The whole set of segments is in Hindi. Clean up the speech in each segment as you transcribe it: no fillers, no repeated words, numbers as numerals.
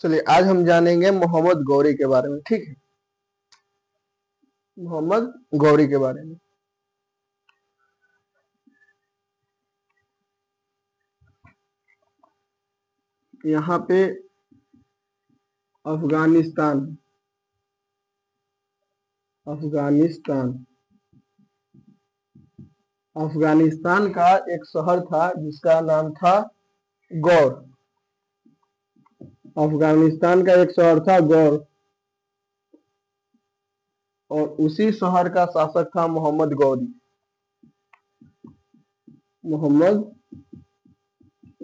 चलिए आज हम जानेंगे मोहम्मद गौरी के बारे में। ठीक है, मोहम्मद गौरी के बारे में। यहाँ पे अफगानिस्तान अफगानिस्तान अफगानिस्तान का एक शहर था जिसका नाम था गौर। अफगानिस्तान का एक शहर था गौर और उसी शहर का शासक था मोहम्मद गौरी। मोहम्मद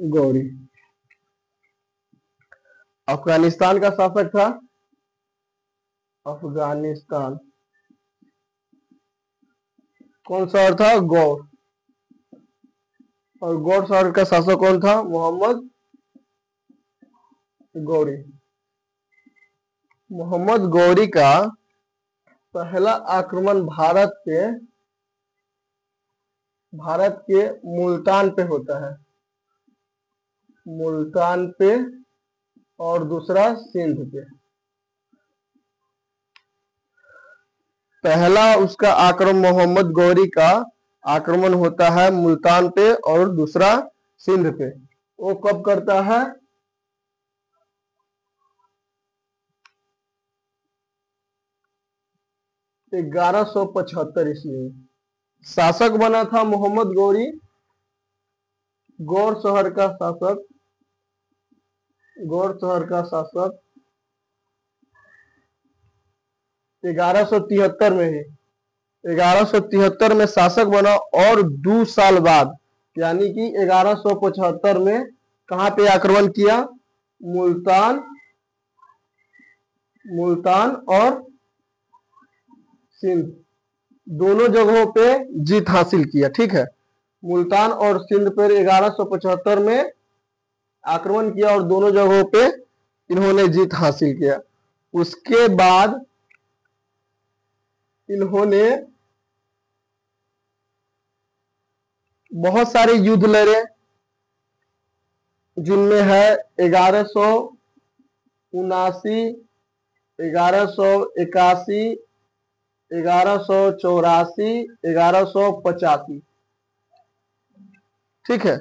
गौरी अफगानिस्तान का शासक था। अफगानिस्तान कौन शहर था? गौर। और गौर शहर का शासक कौन था? मोहम्मद गौरी। मोहम्मद गौरी का पहला आक्रमण भारत के मुल्तान पे होता है। मुल्तान पे और दूसरा सिंध पे। पहला उसका आक्रमण मोहम्मद गौरी का आक्रमण होता है मुल्तान पे और दूसरा सिंध पे। वो कब करता है? 1175 ईस्वी में। शासक बना था मोहम्मद गौरी, गौर शहर का शासक। गौर शहर का शासक 1173 में है। 1173 में शासक बना और 2 साल बाद यानी कि 1175 में कहां पे आक्रमण किया? मुल्तान और सिंध दोनों जगहों पे जीत हासिल किया। ठीक है, मुल्तान और सिंध पर 1175 में आक्रमण किया और दोनों जगहों पे इन्होंने जीत हासिल किया। उसके बाद इन्होंने बहुत सारे युद्ध लड़े जिनमें है 1179, 1181, 1184, 1185। ठीक है,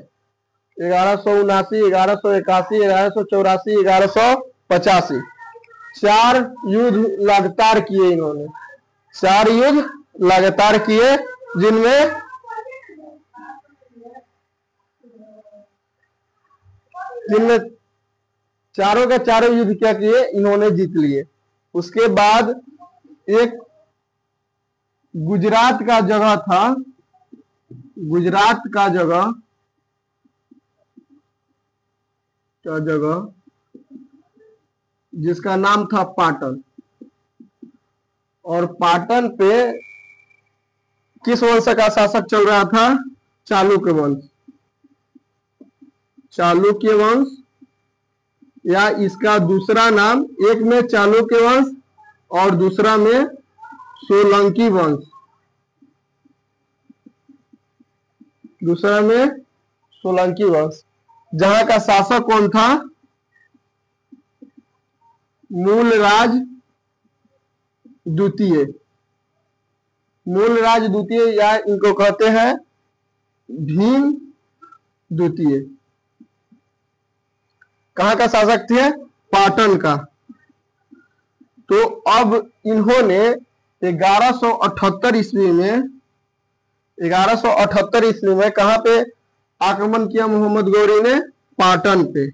1179, 1181, 1184, 1185 4 युद्ध लगातार किए इन्होंने। 4 युद्ध लगातार किए जिनमें चारों के चारों युद्ध क्या किए? इन्होंने जीत लिए। उसके बाद एक गुजरात का जगह था, गुजरात का जगह जिसका नाम था पाटन। और पाटन पे किस वंश का शासक चल रहा था? चालुक्य वंश। चालुक्य वंश या इसका दूसरा नाम, एक में चालुक्य वंश और दूसरा में सोलंकी वंश। दूसरा में सोलंकी वंश, जहां का शासक कौन था? मूलराज द्वितीय। मूलराज द्वितीय या इनको कहते हैं भीम द्वितीय। कहां का शासक थे? पाटन का। तो अब इन्होंने 1178 ईस्वी में कहां पे आक्रमण किया? मोहम्मद गौरी ने पाटन पे,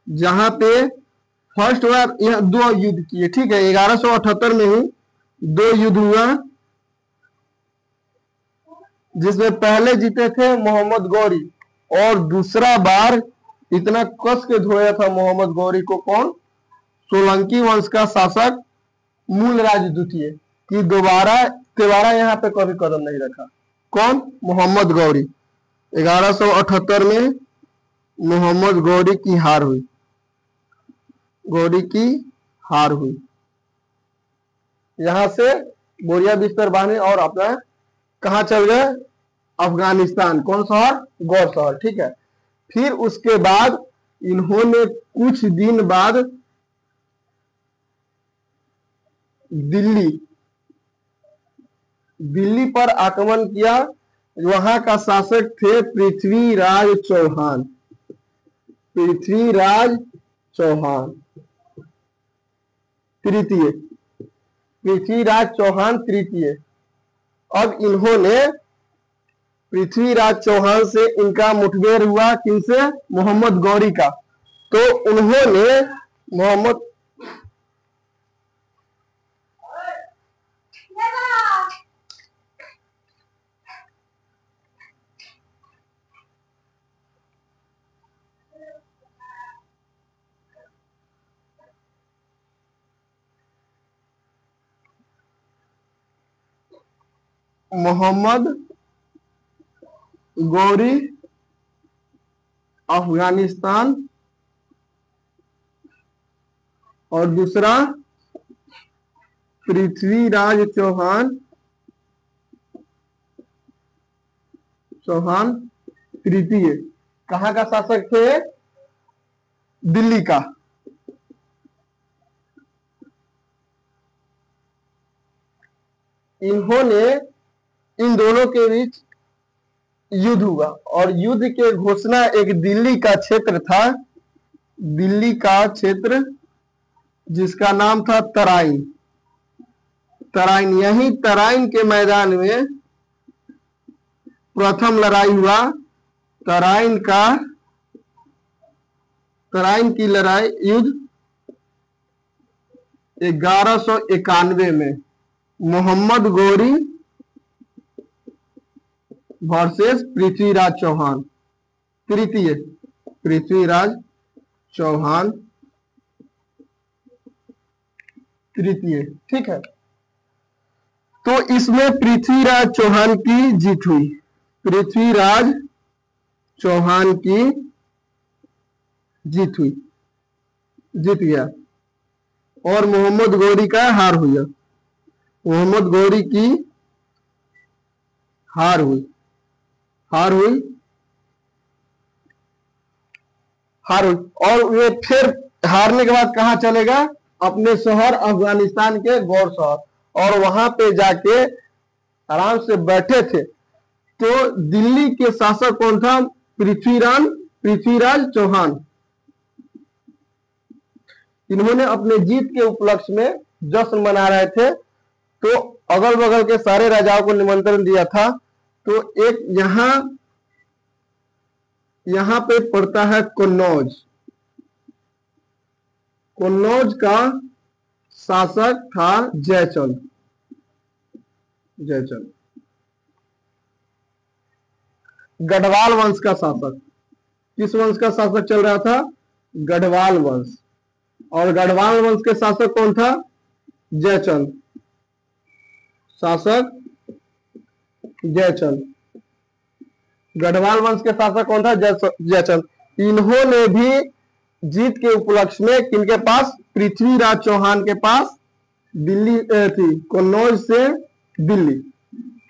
जहां पे फर्स्ट बार यह 2 युद्ध किए। ठीक है, 1178 में ही 2 युद्ध हुआ जिसमें पहले जीते थे मोहम्मद गौरी और दूसरा बार इतना कस के धोया था मोहम्मद गौरी को कौन? सोलंकी वंश का शासक मूलराज द्वितीय की दोबारा यहाँ पे कभी कदम नहीं रखा। कौन? मोहम्मद गौरी। 1178 में मोहम्मद गौरी की हार हुई। यहां से बोरिया बिस्तर बांधे और अपना कहा चल गए? अफगानिस्तान। कौन शहर? गौर शहर। ठीक है, फिर उसके बाद इन्होंने कुछ दिन बाद दिल्ली दिल्ली पर आक्रमण किया। वहां का शासक थे पृथ्वीराज चौहान। पृथ्वीराज चौहान तृतीय। पृथ्वीराज चौहान तृतीय। अब इन्होंने पृथ्वीराज चौहान से इनका मुठभेड़ हुआ, किनसे? मोहम्मद गौरी का। तो उन्होंने मोहम्मद गौरी अफगानिस्तान और दूसरा पृथ्वीराज चौहान तृतीय। कहाँ का शासक थे? दिल्ली का। इन्होंने इन दोनों के बीच युद्ध हुआ और युद्ध के घोषणा एक दिल्ली का क्षेत्र था, दिल्ली का क्षेत्र जिसका नाम था तराइन। तराइन, यही तराइन के मैदान में प्रथम लड़ाई हुआ। तराइन की लड़ाई युद्ध 1191 में मोहम्मद गौरी वर्सेस पृथ्वीराज चौहान तृतीय। पृथ्वीराज चौहान तृतीय, ठीक है। तो इसमें पृथ्वीराज चौहान की जीत हुई। पृथ्वीराज चौहान की जीत हुई, जीत गया और मोहम्मद गौरी का हार हुआ। मोहम्मद गौरी की हार हुई। और वे फिर हारने के बाद कहां चलेगा? अपने शहर अफगानिस्तान के गौर शहर, और वहां पे जाके आराम से बैठे थे। तो दिल्ली के शासक कौन था? पृथ्वीराज चौहान। इन्होंने अपने जीत के उपलक्ष्य में जश्न मना रहे थे, तो अगल बगल के सारे राजाओं को निमंत्रण दिया था। तो एक यहां पे पड़ता है कन्नौज। कन्नौज का शासक था जयचंद। गढ़वाल वंश का शासक। किस वंश का शासक चल रहा था? गढ़वाल वंश। और गढ़वाल वंश के शासक कौन था? जयचंद। शासक जयचंद। गढ़वाल वंश के शासक कौन था? जयचंद। इन्होंने भी जीत के उपलक्ष्य में किनके पास? पृथ्वीराज चौहान के पास दिल्ली थी, कन्नौज से दिल्ली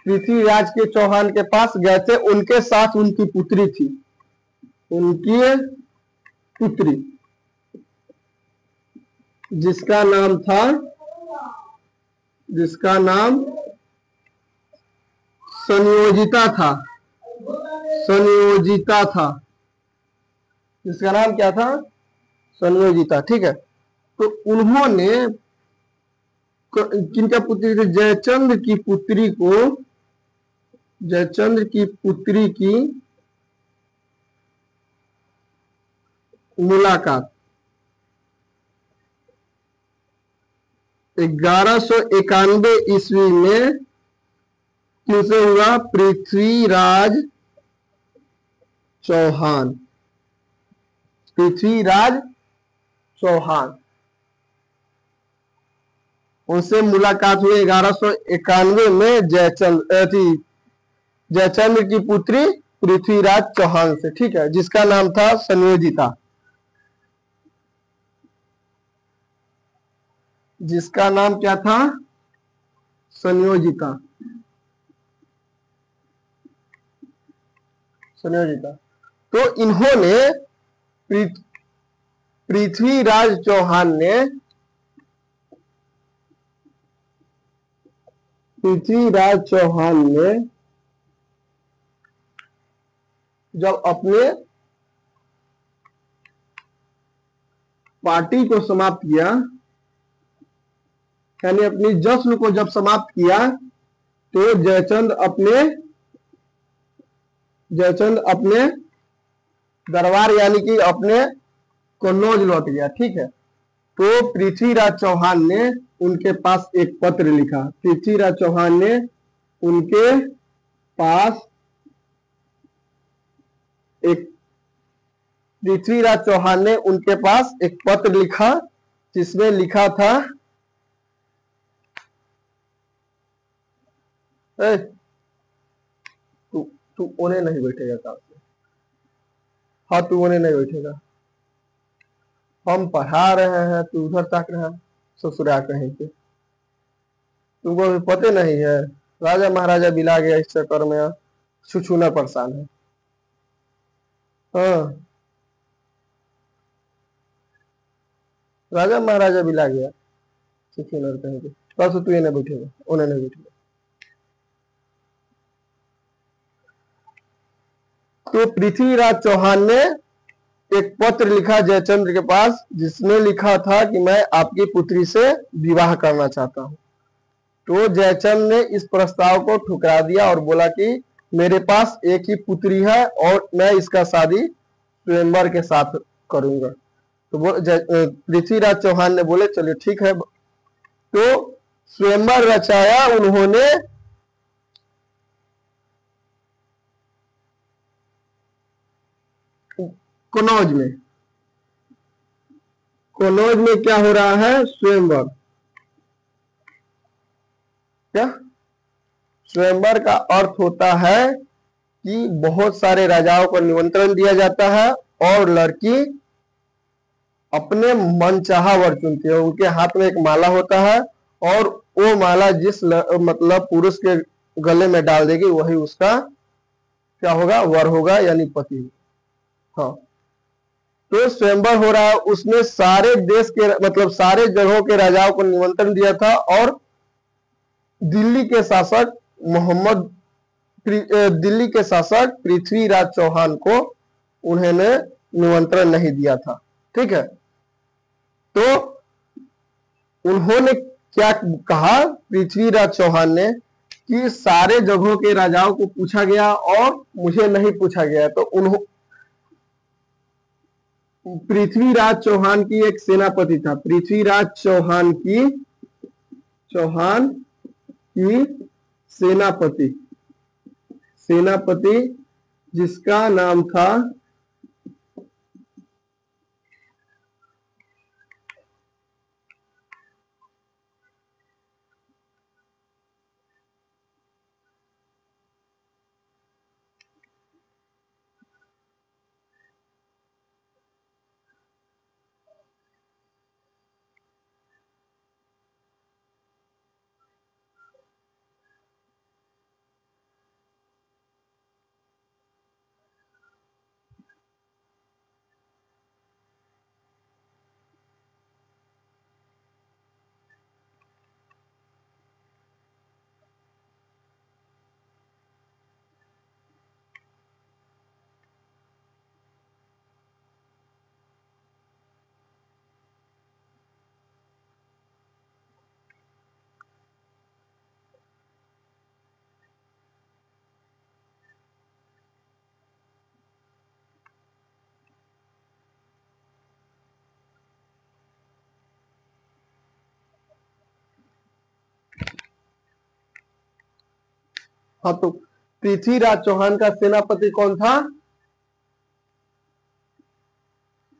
पृथ्वीराज के चौहान के पास गए थे। उनके साथ उनकी पुत्री थी, उनकी पुत्री जिसका नाम संयोजिता था। जिसका नाम क्या था? संयोजिता, ठीक है। तो उन्होंने किनका पुत्री थी? जयचंद की पुत्री की मुलाकात 1191 ईस्वी में किनसे हुआ? पृथ्वीराज चौहान। उनसे मुलाकात हुई 1191 में जयचंद की पुत्री पृथ्वीराज चौहान से, ठीक है, जिसका नाम था संयोजिता। जिसका नाम क्या था? संयोजिता। तो इन्होंने पृथ्वीराज चौहान ने जब अपने पार्टी को समाप्त किया, यानी अपनी जश्न को जब समाप्त किया, तो जयचंद अपने दरबार यानी कि अपने कन्नौज लौट गया। ठीक है, तो पृथ्वीराज चौहान ने उनके पास एक पत्र लिखा। पृथ्वीराज चौहान ने उनके पास एक पत्र लिखा, जिसमें लिखा था, तू उन्हें नहीं बैठेगा काम से। हाँ, तू उन्हें नहीं बैठेगा, हम पढ़ा रहे हैं, तू उधर ताक रहा है, ससुरा कहीं पे। तुमको भी पते नहीं है, राजा महाराजा बिला गया इस चक्कर में, छुछुना परेशान है। हाँ, राजा महाराजा बिला गया छुछुनर कहीं पे, बस तू ये नहीं बैठेगा, उन्हें नहीं बैठेगा। तो पृथ्वीराज चौहान ने एक पत्र लिखा जयचंद्र के पास, जिसमें लिखा था कि मैं आपकी पुत्री से विवाह करना चाहता हूं। तो जयचंद ने इस प्रस्ताव को ठुकरा दिया और बोला कि मेरे पास एक ही पुत्री है और मैं इसका शादी स्वयंवर के साथ करूंगा। तो पृथ्वीराज चौहान ने बोले चलिए ठीक है। तो स्वयंवर रचाया उन्होंने कन्नौज में क्या हो रहा है, स्वयंवर। क्या स्वयंवर का अर्थ होता है कि बहुत सारे राजाओं को निमंत्रण दिया जाता है और लड़की अपने मनचाहा वर चुनती है। उनके हाथ में एक माला होता है और वो माला जिस मतलब पुरुष के गले में डाल देगी वही उसका क्या होगा, वर होगा, यानी पति। हाँ, तो स्वयंवर हो रहा है, उसने सारे देश के मतलब सारे जगहों के राजाओं को निमंत्रण दिया था और दिल्ली के शासक पृथ्वीराज चौहान को उन्होंने निमंत्रण नहीं दिया था। ठीक है, तो उन्होंने क्या कहा पृथ्वीराज चौहान ने कि सारे जगहों के राजाओं को पूछा गया और मुझे नहीं पूछा गया। तो पृथ्वीराज चौहान की एक सेनापति था, पृथ्वीराज चौहान की सेनापति जिसका नाम था हाँ, तो पृथ्वीराज चौहान का सेनापति कौन था,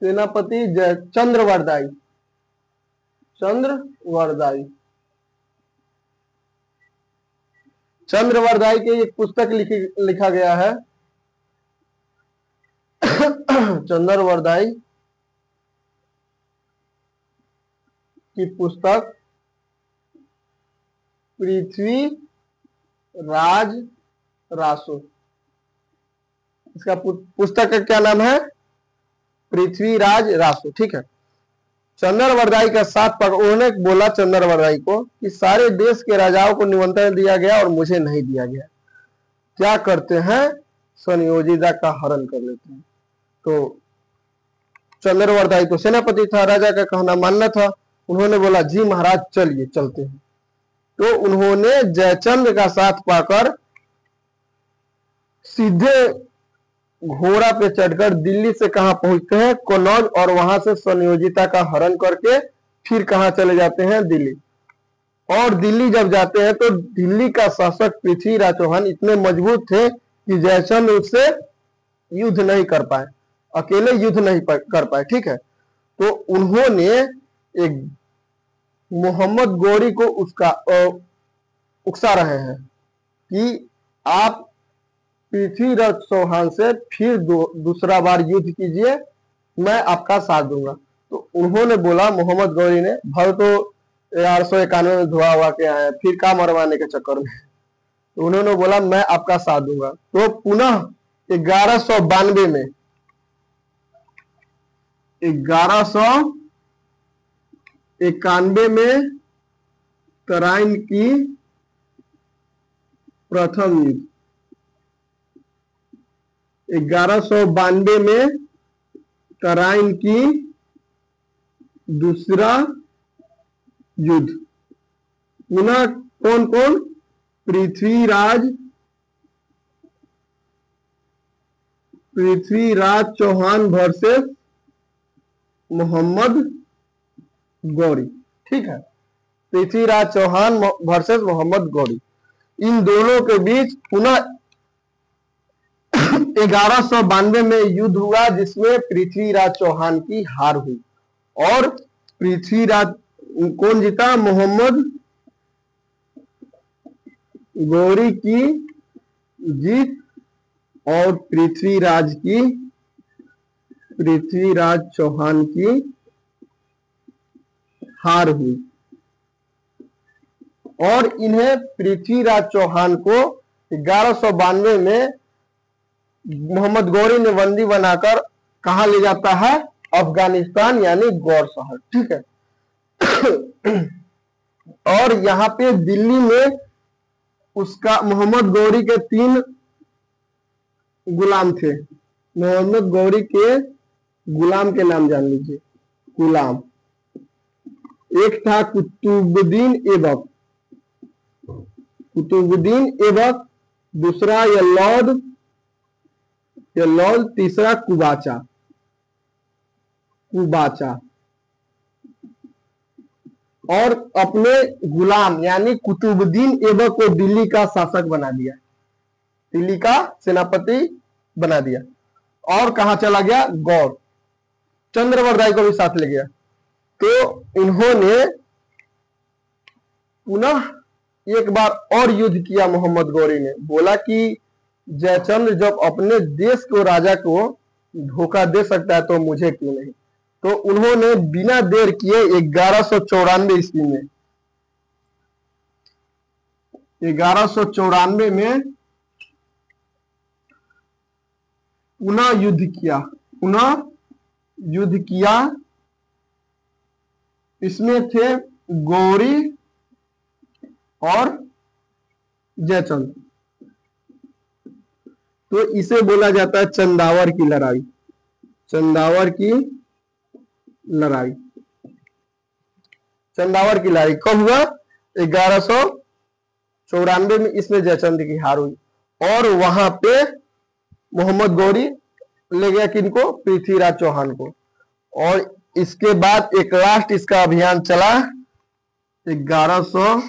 सेनापति चंद्रवरदाई। चंद्रवरदाई की एक पुस्तक लिखा गया है चंद्रवरदाई की पुस्तक पृथ्वीराज रासो। इसका पुस्तक का क्या नाम है, पृथ्वीराज रासो। ठीक है, चंद्रवरदाई का साथ पकड़, उन्होंने बोला चंद्रवरदाई को कि सारे देश के राजाओं को निमंत्रण दिया गया और मुझे नहीं दिया गया, क्या करते हैं, संयोजिता का हरण कर लेते हैं। तो चंद्रवरदाई तो सेनापति था, राजा का कहना मानना था, उन्होंने बोला जी महाराज चलिए चलते हैं। तो उन्होंने जयचंद्र का साथ पाकर सीधे घोड़ा पे चढ़कर दिल्ली से कहां पहुंचते हैं, कन्नौज, और वहां से संयोजिता का हरण करके फिर कहां चले जाते हैं, दिल्ली। और दिल्ली जब जाते हैं तो दिल्ली का शासक पृथ्वीराज चौहान इतने मजबूत थे कि जयचंद्र उससे युद्ध नहीं कर पाए, अकेले युद्ध नहीं कर पाए, ठीक है। तो उन्होंने एक मोहम्मद गौरी को उसका उकसा रहे हैं कि आप पृथ्वीराज चौहान से फिर दूसरा बार युद्ध कीजिए, मैं आपका साथ दूंगा। तो उन्होंने बोला, मोहम्मद गौरी ने, भर तो 1891 में धुआ हुआ के आए, फिर का मरवाने के चक्कर में। तो उन्होंने बोला मैं आपका साथ दूंगा। तो पुनः 1192 में 1191 में तराइन की प्रथम युद्ध, 1192 में तराइन की दूसरा युद्ध। पुनः कौन कौन, पृथ्वीराज चौहान वर्सेस मोहम्मद गौरी, ठीक है। पृथ्वीराज चौहान वर्सेस मोहम्मद गौरी, इन दोनों के बीच पुनः 1192 में युद्ध हुआ, जिसमें पृथ्वीराज चौहान की हार हुई और पृथ्वीराज कौन जीता, मोहम्मद गौरी की जीत और पृथ्वीराज चौहान की हार हुई। और इन्हें पृथ्वीराज चौहान को 1192 में मोहम्मद गौरी ने बंदी बनाकर कहां ले जाता है, अफगानिस्तान यानी गौर शहर, ठीक है। और यहाँ पे दिल्ली में उसका मोहम्मद गौरी के 3 गुलाम थे। मोहम्मद गौरी के गुलाम के नाम जान लीजिए। गुलाम, एक था कुतुबुद्दीन ऐबक, दूसरा यल्लौद, तीसरा कुबाचा। और अपने गुलाम यानी कुतुबुद्दीन ऐबक को दिल्ली का शासक बना दिया, दिल्ली का सेनापति बना दिया। और कहां चला गया, गौर। चंद्रवरदाई को भी साथ ले गया। तो इन्होंने पुनः एक बार और युद्ध किया। मोहम्मद गौरी ने बोला कि जयचंद्र जब अपने देश को राजा को धोखा दे सकता है तो मुझे क्यों नहीं। तो उन्होंने बिना देर किए 1194 ईस्वी में 1194 में पुनः युद्ध किया। इसमें थे गौरी और जयचंद्र। तो इसे बोला जाता है चंदावर की लड़ाई। चंदावर की लड़ाई कब हुआ, 1194 में। इसमें जयचंद्र की हार हुई और वहां पे मोहम्मद गौरी ले गया किनको, पृथ्वीराज चौहान को। और इसके बाद एक लास्ट इसका अभियान चला 1100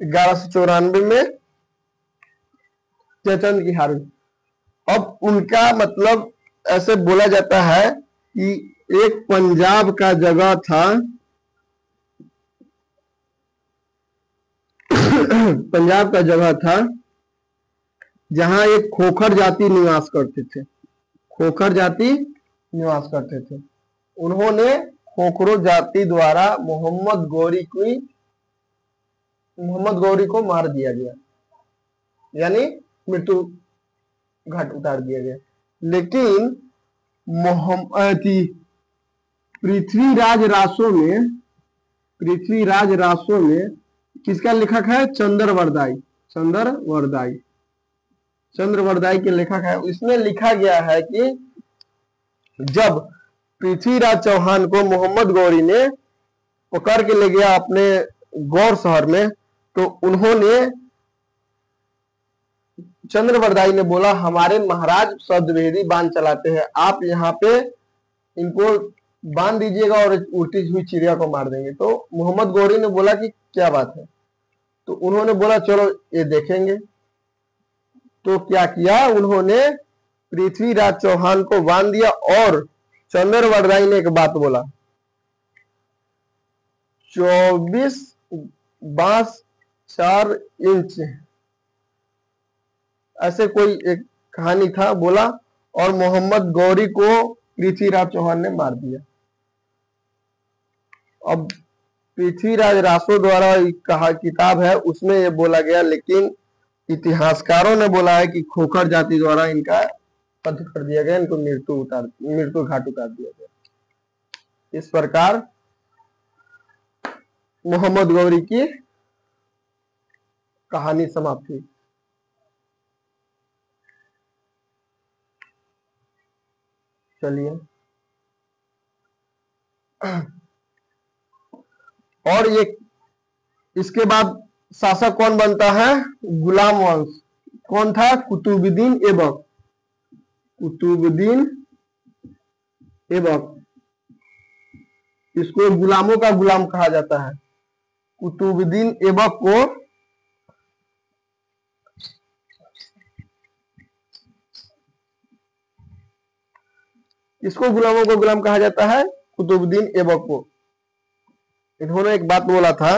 1194 में जयचंद्र की हार हुई। अब उनका मतलब ऐसे बोला जाता है कि एक पंजाब का जगह था पंजाब का जगह था जहां एक खोखर जाति निवास करते थे। उन्होंने खोखरो जाति द्वारा मोहम्मद गौरी को मार दिया गया, यानी मृत्यु घाट उतार दिया गया। लेकिन पृथ्वीराज रासो में किसका लेखक है? चंद्रवरदाई के लेखक है। इसमें लिखा गया है कि जब पृथ्वीराज चौहान को मोहम्मद गौरी ने पकड़ के ले गया अपने गौर शहर में, तो उन्होंने चंद्रवरदाई ने बोला हमारे महाराज शब्दभेदी बांध चलाते हैं, आप यहाँ पे इनको बांध दीजिएगा और उड़ती हुई चिड़िया को मार देंगे। तो मोहम्मद गौरी ने बोला कि क्या बात है, तो उन्होंने बोला चलो ये देखेंगे। तो क्या किया, उन्होंने पृथ्वीराज चौहान को बांध दिया और चंद्रवरदाई ने एक बात बोला, 24 बांस 4 इंच, ऐसे कोई एक कहानी था, बोला, और मोहम्मद गौरी को पृथ्वीराज चौहान ने मार दिया। अब पृथ्वीराज रासो द्वारा कहा किताब है, उसमें ये बोला गया, लेकिन इतिहासकारों ने बोला है कि खोखर जाति द्वारा इनका वध कर दिया गया, इनको मृत्यु घाट उतार दिया गया। इस प्रकार मोहम्मद गौरी की कहानी समाप्त हुई। चलिए, और ये इसके बाद शासक कौन बनता है? गुलाम वंश। कौन था? कुतुबुद्दीन ऐबक। इसको गुलामों का गुलाम कहा जाता है। कुतुबुद्दीन ऐबक को इसको गुलामों को गुलाम कहा जाता है, कुतुबुद्दीन ऐबक को। इन्होंने एक बात बोला था